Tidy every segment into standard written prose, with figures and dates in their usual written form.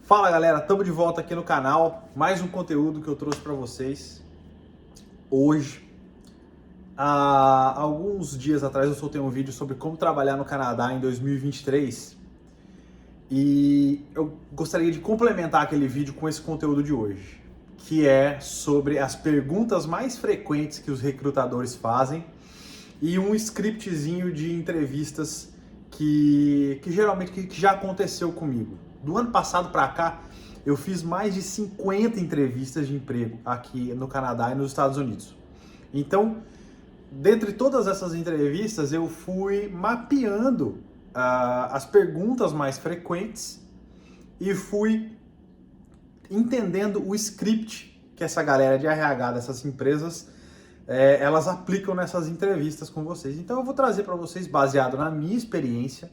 Fala galera, estamos de volta aqui no canal, mais um conteúdo que eu trouxe para vocês hoje. Há alguns dias atrás eu soltei um vídeo sobre como trabalhar no Canadá em 2023 e eu gostaria de complementar aquele vídeo com esse conteúdo de hoje, que é sobre as perguntas mais frequentes que os recrutadores fazem e um scriptzinho de entrevistas que geralmente já aconteceu comigo. Do ano passado para cá, eu fiz mais de 50 entrevistas de emprego aqui no Canadá e nos Estados Unidos. Então, dentre todas essas entrevistas, eu fui mapeando as perguntas mais frequentes e fui entendendo o script que essa galera de RH dessas empresas elas aplicam nessas entrevistas com vocês. Então eu vou trazer para vocês, baseado na minha experiência,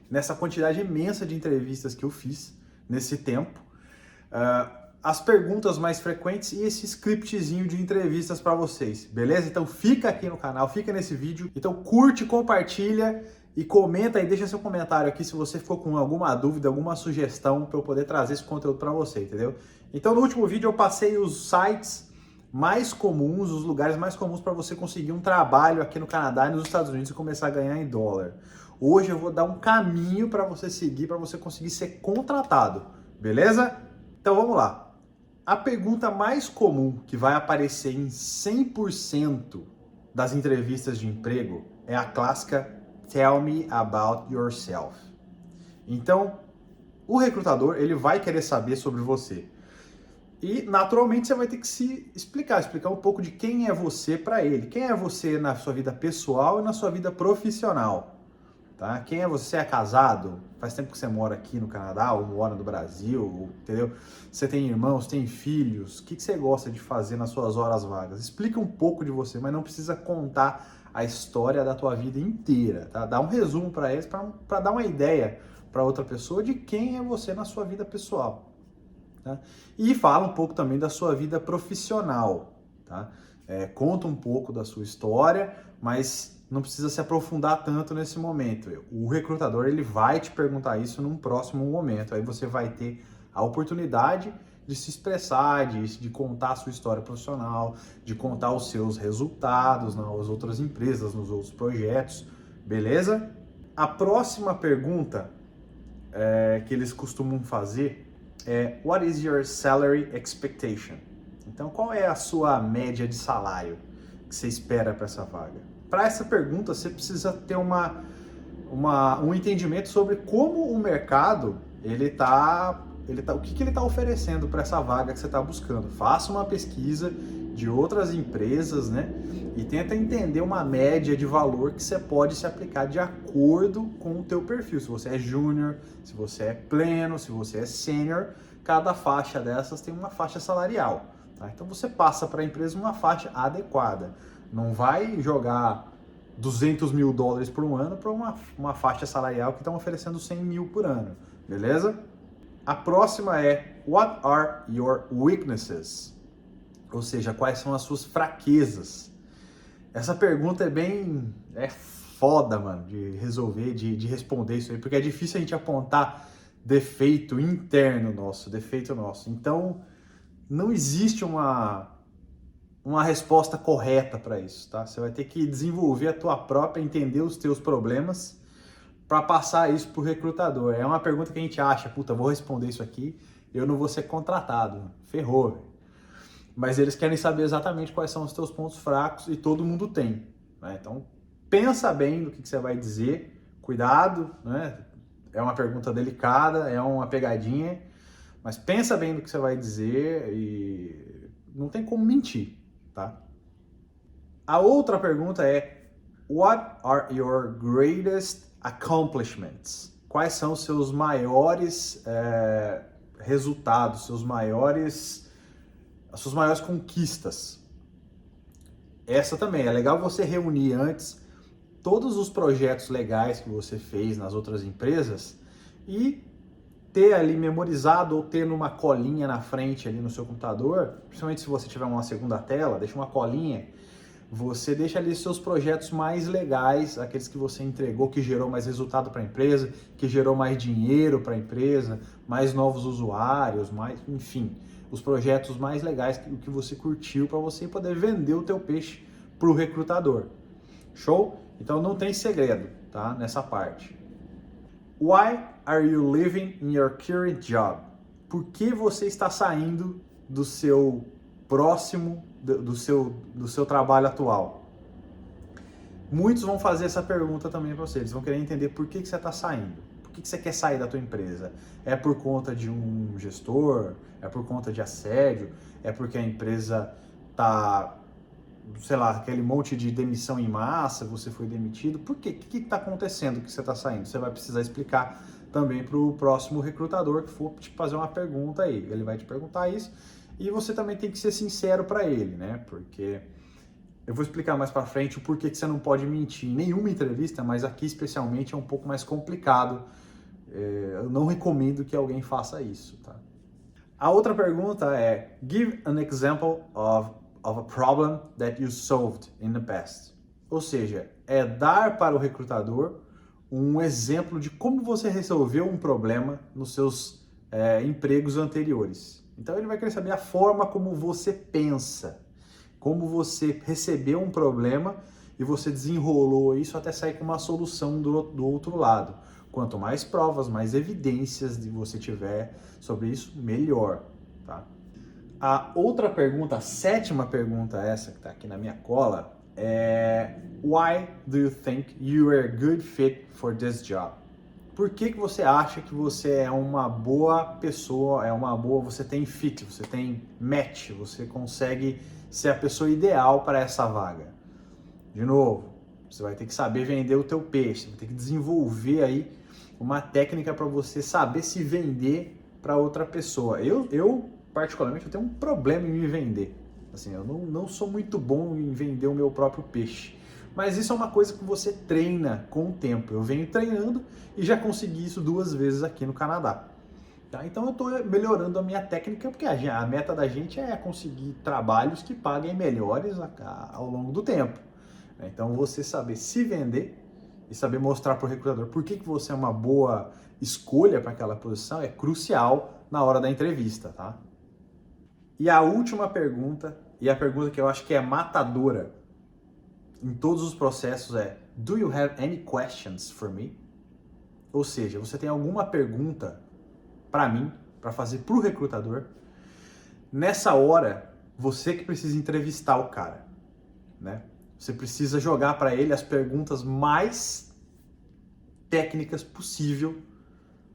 nessa quantidade imensa de entrevistas que eu fiz nesse tempo, as perguntas mais frequentes e esse scriptzinho de entrevistas para vocês, beleza? Então fica aqui no canal, fica nesse vídeo, então curte, compartilha e comenta aí, deixa seu comentário aqui se você ficou com alguma dúvida, alguma sugestão para eu poder trazer esse conteúdo para você, entendeu? Então no último vídeo eu passei os sites mais comuns, os lugares mais comuns para você conseguir um trabalho aqui no Canadá e nos Estados Unidos e começar a ganhar em dólar. Hoje eu vou dar um caminho para você seguir, para você conseguir ser contratado, beleza? Então vamos lá. A pergunta mais comum que vai aparecer em 100% das entrevistas de emprego é a clássica Tell me about yourself. Então, o recrutador ele vai querer saber sobre você. E, naturalmente, você vai ter que se explicar um pouco de quem é você para ele. Quem é você na sua vida pessoal e na sua vida profissional. Tá? Quem é você? Você é casado? Faz tempo que você mora aqui no Canadá ou mora no Brasil, entendeu? Você tem irmãos, tem filhos? O que você gosta de fazer nas suas horas vagas? Explica um pouco de você, mas não precisa contar a história da tua vida inteira. Tá? Dá um resumo para eles, para dar uma ideia para outra pessoa de quem é você na sua vida pessoal. Tá? E fala um pouco também da sua vida profissional, tá? Conta um pouco da sua história, mas não precisa se aprofundar tanto nesse momento. O recrutador ele vai te perguntar isso num próximo momento, aí você vai ter a oportunidade de se expressar, de contar a sua história profissional, de contar os seus resultados nas outras empresas, nos outros projetos, beleza? A próxima pergunta que eles costumam fazer What is your salary expectation? Então, qual é a sua média de salário que você espera para essa vaga? Para essa pergunta, você precisa ter um entendimento sobre como o mercado o que ele está oferecendo para essa vaga que você está buscando. Faça uma pesquisa de outras empresas, né? E tenta entender uma média de valor que você pode se aplicar de acordo com o teu perfil. Se você é júnior, se você é pleno, se você é sênior, cada faixa dessas tem uma faixa salarial. Tá? Então você passa para a empresa uma faixa adequada. Não vai jogar 200 mil dólares por um ano para uma faixa salarial que estão oferecendo 100 mil por ano, beleza? A próxima é What are your weaknesses? Ou seja, quais são as suas fraquezas? Essa pergunta é foda, mano, de resolver, de responder isso aí, porque é difícil a gente apontar defeito interno nosso, defeito nosso. Então, não existe uma resposta correta para isso, tá? Você vai ter que desenvolver a tua própria, entender os teus problemas para passar isso pro recrutador. É uma pergunta que a gente acha, puta, vou responder isso aqui, eu não vou ser contratado. Ferrou, velho. Mas eles querem saber exatamente quais são os teus pontos fracos e todo mundo tem, né? Então, pensa bem no que você vai dizer, cuidado, né? É uma pergunta delicada, é uma pegadinha, mas pensa bem no que você vai dizer e não tem como mentir, tá? A outra pergunta é What are your greatest accomplishments? Quais são os seus maiores resultados, as suas maiores conquistas? Essa também, é legal você reunir antes todos os projetos legais que você fez nas outras empresas e ter ali memorizado ou ter numa colinha na frente ali no seu computador, principalmente se você tiver uma segunda tela, deixa uma colinha, você deixa ali seus projetos mais legais, aqueles que você entregou, que gerou mais resultado para a empresa, que gerou mais dinheiro para a empresa, mais novos usuários, mais, enfim, os projetos mais legais que você curtiu para você poder vender o teu peixe para o recrutador. Show? Então não tem segredo, tá? Nessa parte. Why are you leaving in your current job? Por que você está saindo do seu próximo, do seu trabalho atual? Muitos vão fazer essa pergunta também para você. Eles vão querer entender por que você está saindo. Por que você quer sair da tua empresa? É por conta de um gestor? É por conta de assédio? É porque a empresa tá, sei lá, aquele monte de demissão em massa, você foi demitido? Por quê? O que está acontecendo que você está saindo? Você vai precisar explicar também para o próximo recrutador que for te fazer uma pergunta aí. Ele vai te perguntar isso e você também tem que ser sincero para ele, né? Porque eu vou explicar mais para frente o porquê que você não pode mentir em nenhuma entrevista, mas aqui especialmente é um pouco mais complicado. Eu não recomendo que alguém faça isso, tá? A outra pergunta é: give an example of a problem that you solved in the past. Ou seja, é dar para o recrutador um exemplo de como você resolveu um problema nos seus empregos anteriores. Então ele vai querer saber a forma como você pensa, como você recebeu um problema e você desenrolou isso até sair com uma solução do outro lado. Quanto mais provas, mais evidências você tiver sobre isso, melhor, tá? A outra pergunta, a sétima pergunta, essa que está aqui na minha cola, é: Why do you think you are a good fit for this job? Por que você acha que você é uma boa pessoa, você tem fit, você tem match, você consegue ser a pessoa ideal para essa vaga? De novo, você vai ter que saber vender o teu peixe, vai ter que desenvolver aí uma técnica para você saber se vender para outra pessoa. Eu particularmente, eu tenho um problema em me vender. Assim, eu não sou muito bom em vender o meu próprio peixe. Mas isso é uma coisa que você treina com o tempo. Eu venho treinando e já consegui isso 2 vezes aqui no Canadá. Tá? Então eu estou melhorando a minha técnica, porque a meta da gente é conseguir trabalhos que paguem melhores ao longo do tempo. Então você saber se vender e saber mostrar para o recrutador por que você é uma boa escolha para aquela posição é crucial na hora da entrevista, tá? E a última pergunta, e a pergunta que eu acho que é matadora em todos os processos é: Do you have any questions for me? Ou seja, você tem alguma pergunta para mim, para fazer para o recrutador? Nessa hora, você que precisa entrevistar o cara, né? Você precisa jogar para ele as perguntas mais técnicas possível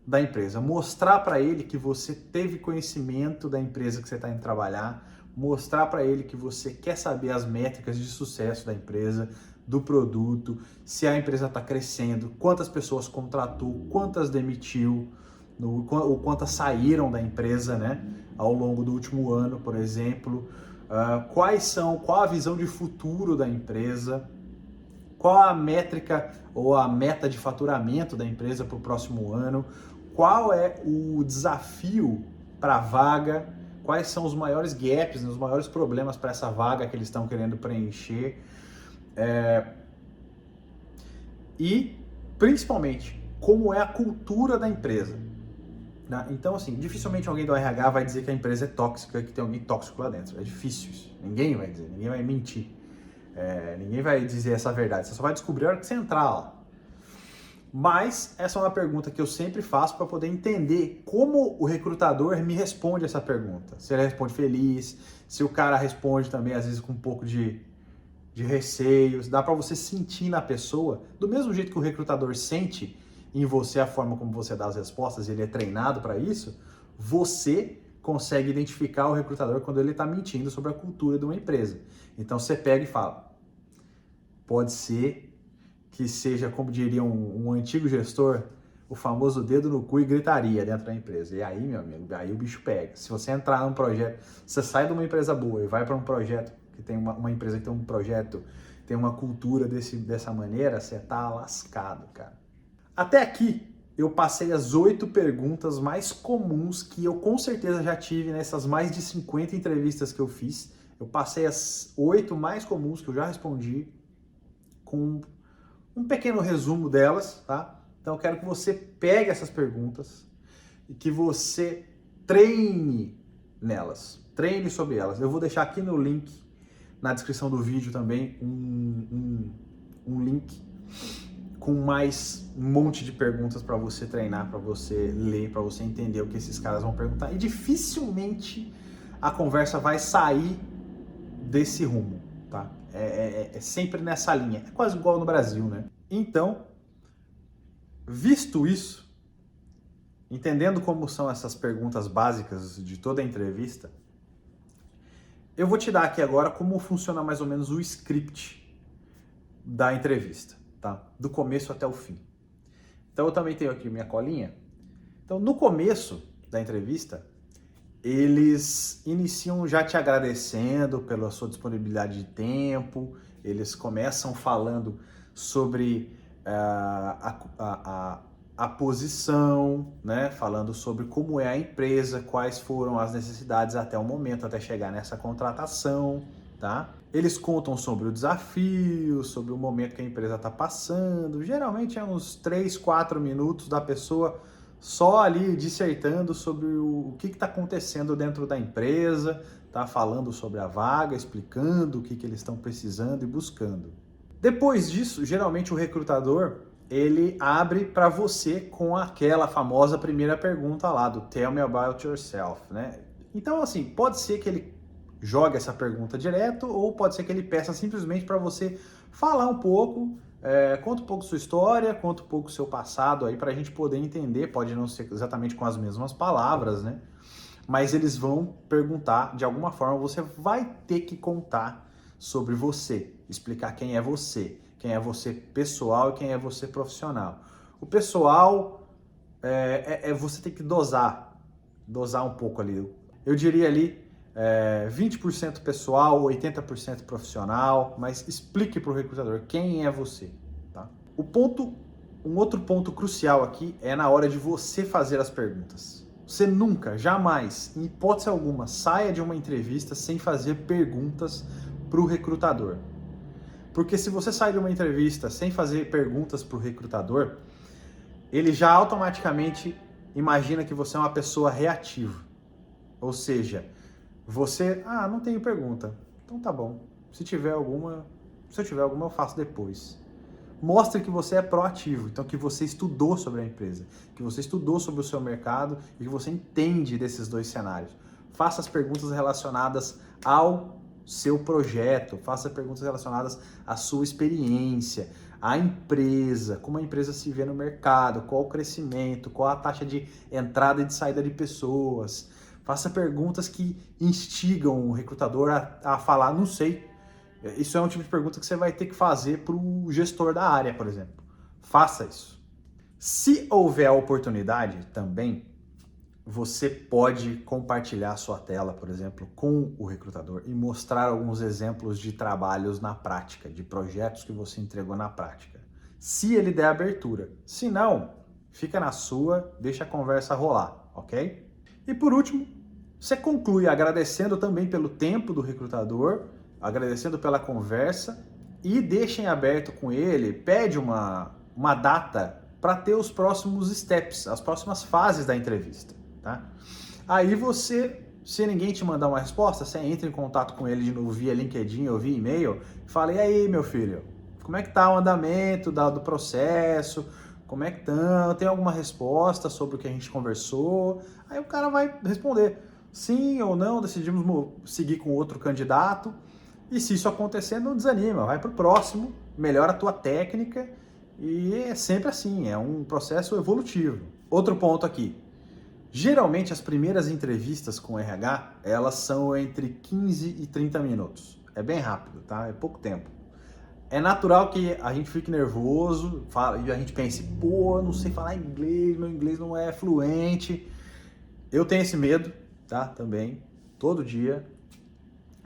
da empresa. Mostrar para ele que você teve conhecimento da empresa que você está indo trabalhar, mostrar para ele que você quer saber as métricas de sucesso da empresa, do produto, se a empresa está crescendo, quantas pessoas contratou, quantas demitiu, ou quantas saíram da empresa, né, ao longo do último ano, por exemplo. Qual a visão de futuro da empresa, qual a métrica ou a meta de faturamento da empresa para o próximo ano, qual é o desafio para a vaga, quais são os maiores gaps, os maiores problemas para essa vaga que eles estão querendo preencher, e principalmente como é a cultura da empresa. Então, assim, dificilmente alguém do RH vai dizer que a empresa é tóxica, que tem alguém tóxico lá dentro. É difícil isso. Ninguém vai dizer, ninguém vai mentir. Ninguém vai dizer essa verdade. Você só vai descobrir a hora que você entrar lá. Mas essa é uma pergunta que eu sempre faço para poder entender como o recrutador me responde essa pergunta. Se ele responde feliz, se o cara responde também, às vezes, com um pouco de receios. Dá para você sentir na pessoa, do mesmo jeito que o recrutador sente em você a forma como você dá as respostas, ele é treinado para isso, você consegue identificar o recrutador quando ele está mentindo sobre a cultura de uma empresa. Então você pega e fala: pode ser que seja, como diria um antigo gestor, o famoso dedo no cu e gritaria dentro da empresa. E aí, meu amigo, aí o bicho pega. Se você entrar num projeto, você sai de uma empresa boa e vai para um projeto que tem uma empresa que tem um projeto, tem uma cultura dessa maneira, você tá lascado, cara. Até aqui, eu passei as 8 perguntas mais comuns que eu com certeza já tive nessas mais de 50 entrevistas que eu fiz Eu passei as 8 mais comuns que eu já respondi com um pequeno resumo delas, tá? Então eu quero que você pegue essas perguntas e que você treine nelas, treine sobre elas. Eu vou deixar aqui no link, na descrição do vídeo também, um link com mais um monte de perguntas para você treinar, para você ler, para você entender o que esses caras vão perguntar. E dificilmente a conversa vai sair desse rumo, tá? É sempre nessa linha. É quase igual no Brasil, né? Então, visto isso, entendendo como são essas perguntas básicas de toda a entrevista, eu vou te dar aqui agora como funciona mais ou menos o script da entrevista, tá? Do começo até o fim. Então eu também tenho aqui minha colinha. Então no começo da entrevista, eles iniciam já te agradecendo pela sua disponibilidade de tempo, eles começam falando sobre a posição, né? Falando sobre como é a empresa, quais foram as necessidades até o momento, até chegar nessa contratação, tá? Eles contam sobre o desafio, sobre o momento que a empresa está passando. Geralmente é uns 3, 4 minutos da pessoa só ali dissertando sobre o que está acontecendo dentro da empresa, tá? Falando sobre a vaga, explicando o que eles estão precisando e buscando. Depois disso, geralmente o recrutador ele abre para você com aquela famosa primeira pergunta lá do Tell me about yourself, né? Então, assim, pode ser que ele jogue essa pergunta direto ou pode ser que ele peça simplesmente para você falar um pouco, conta um pouco sua história, conta um pouco seu passado aí para a gente poder entender. Pode não ser exatamente com as mesmas palavras, né? Mas eles vão perguntar, de alguma forma você vai ter que contar sobre você, explicar quem é você pessoal e quem é você profissional. O pessoal você tem que dosar um pouco ali. Eu diria ali 20% pessoal, 80% profissional, mas explique para o recrutador quem é você. Tá? Um outro ponto crucial aqui é na hora de você fazer as perguntas. Você nunca, jamais, em hipótese alguma, saia de uma entrevista sem fazer perguntas para o recrutador. Porque se você sair de uma entrevista sem fazer perguntas para o recrutador, ele já automaticamente imagina que você é uma pessoa reativa. Ou seja, você, não tenho pergunta, então tá bom. Se eu tiver alguma eu faço depois. Mostre que você é proativo, então que você estudou sobre a empresa, que você estudou sobre o seu mercado e que você entende desses dois cenários. Faça as perguntas relacionadas ao seu projeto, faça perguntas relacionadas à sua experiência, à empresa, como a empresa se vê no mercado, qual o crescimento, qual a taxa de entrada e de saída de pessoas. Faça perguntas que instigam o recrutador a falar, não sei. Isso é um tipo de pergunta que você vai ter que fazer para o gestor da área, por exemplo. Faça isso. Se houver a oportunidade também, você pode compartilhar sua tela, por exemplo, com o recrutador e mostrar alguns exemplos de trabalhos na prática, de projetos que você entregou na prática. Se ele der abertura. Se não, fica na sua, deixa a conversa rolar, ok? E por último, você conclui agradecendo também pelo tempo do recrutador, agradecendo pela conversa e deixa em aberto com ele, pede uma data para ter os próximos steps, as próximas fases da entrevista. Tá? Aí você, se ninguém te mandar uma resposta, você entra em contato com ele de novo via LinkedIn ou via e-mail e fala, e aí meu filho, como é que tá o andamento do processo? Como é que estão? Tem alguma resposta sobre o que a gente conversou? Aí o cara vai responder sim ou não, decidimos seguir com outro candidato. E se isso acontecer, não desanima, vai para o próximo, melhora a tua técnica e é sempre assim, é um processo evolutivo. Outro ponto aqui, geralmente as primeiras entrevistas com RH, elas são entre 15 e 30 minutos, é bem rápido, tá? É pouco tempo. É natural que a gente fique nervoso e a gente pense, pô, não sei falar inglês, meu inglês não é fluente. Eu tenho esse medo, tá? Também, todo dia.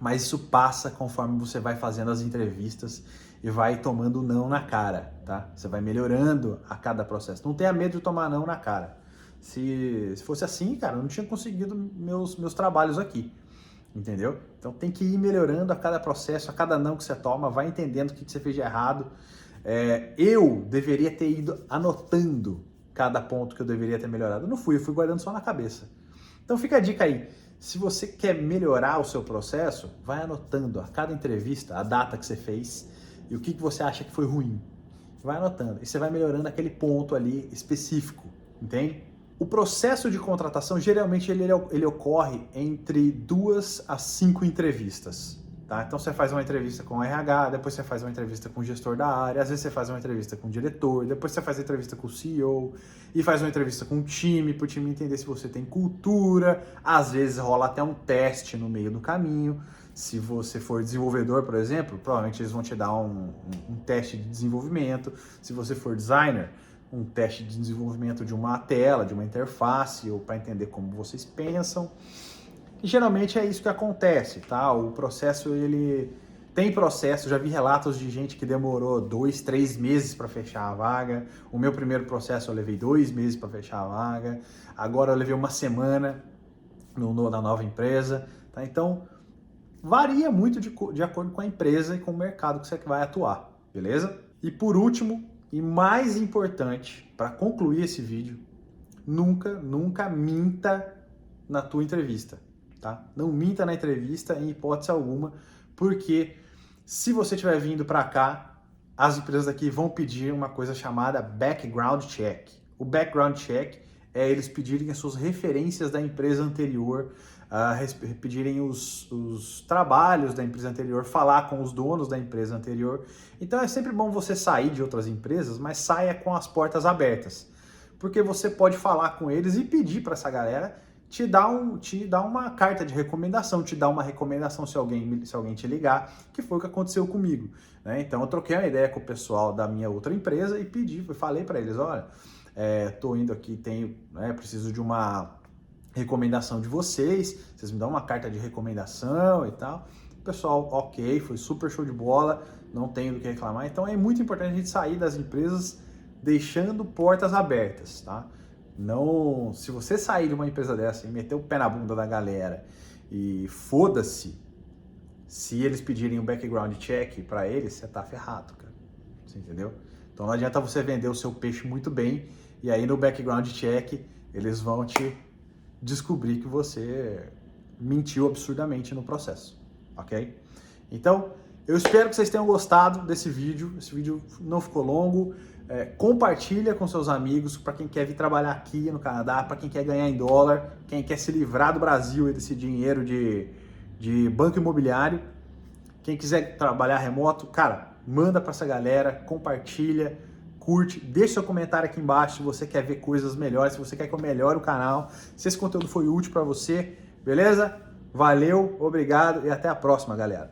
Mas isso passa conforme você vai fazendo as entrevistas e vai tomando não na cara, tá? Você vai melhorando a cada processo. Não tenha medo de tomar não na cara. Se fosse assim, cara, eu não tinha conseguido meus trabalhos aqui. entendeu? Então tem que ir melhorando a cada processo, a cada não que você toma, vai entendendo o que você fez de errado. Eu deveria ter ido anotando cada ponto que eu deveria ter melhorado. Eu não fui, eu fui guardando só na cabeça. Então fica a dica aí, se você quer melhorar o seu processo, vai anotando a cada entrevista, a data que você fez e o que você acha que foi ruim. Vai anotando e você vai melhorando aquele ponto ali específico, entende? O processo de contratação, geralmente, ele ocorre entre 2 a 5 entrevistas. Tá? Então você faz uma entrevista com o RH, depois você faz uma entrevista com o gestor da área, às vezes você faz uma entrevista com o diretor, depois você faz a entrevista com o CEO e faz uma entrevista com o time, para o time entender se você tem cultura. Às vezes rola até um teste no meio do caminho. Se você for desenvolvedor, por exemplo, provavelmente eles vão te dar um teste de desenvolvimento. Se você for designer, um teste de desenvolvimento de uma tela, de uma interface, ou para entender como vocês pensam. E geralmente é isso que acontece, tá? O processo, ele tem processo, já vi relatos de gente que demorou 2, 3 meses para fechar a vaga. O meu primeiro processo eu levei 2 meses para fechar a vaga. Agora eu levei uma semana na nova empresa, tá? Então, varia muito de acordo com a empresa e com o mercado que você vai atuar, beleza? E por último, e mais importante, para concluir esse vídeo, nunca minta na tua entrevista. Tá? Não minta na entrevista em hipótese alguma, porque se você estiver vindo para cá, as empresas aqui vão pedir uma coisa chamada background check. O background check é eles pedirem as suas referências da empresa anterior, pedirem os trabalhos da empresa anterior, falar com os donos da empresa anterior. Então é sempre bom você sair de outras empresas, mas saia com as portas abertas, porque você pode falar com eles e pedir para essa galera te dá uma carta de recomendação, te dá uma recomendação se alguém te ligar, que foi o que aconteceu comigo, né? Então eu troquei uma ideia com o pessoal da minha outra empresa e falei para eles, olha, tô indo aqui, preciso de uma recomendação de vocês me dão uma carta de recomendação e tal. O pessoal, ok, foi super show de bola, não tenho do que reclamar. Então é muito importante a gente sair das empresas deixando portas abertas, tá? Não, se você sair de uma empresa dessa e meter o pé na bunda da galera e foda-se, se eles pedirem um background check para eles, você tá ferrado, cara. Você entendeu? Então não adianta você vender o seu peixe muito bem e aí no background check eles vão te descobrir que você mentiu absurdamente no processo, ok? Então, eu espero que vocês tenham gostado desse vídeo. Esse vídeo não ficou longo. Compartilha com seus amigos, para quem quer vir trabalhar aqui no Canadá, para quem quer ganhar em dólar, quem quer se livrar do Brasil e desse dinheiro de banco imobiliário. Quem quiser trabalhar remoto, cara, manda para essa galera, compartilha, curte, deixa seu comentário aqui embaixo se você quer ver coisas melhores, se você quer que eu melhore o canal, se esse conteúdo foi útil para você, beleza? Valeu, obrigado e até a próxima, galera.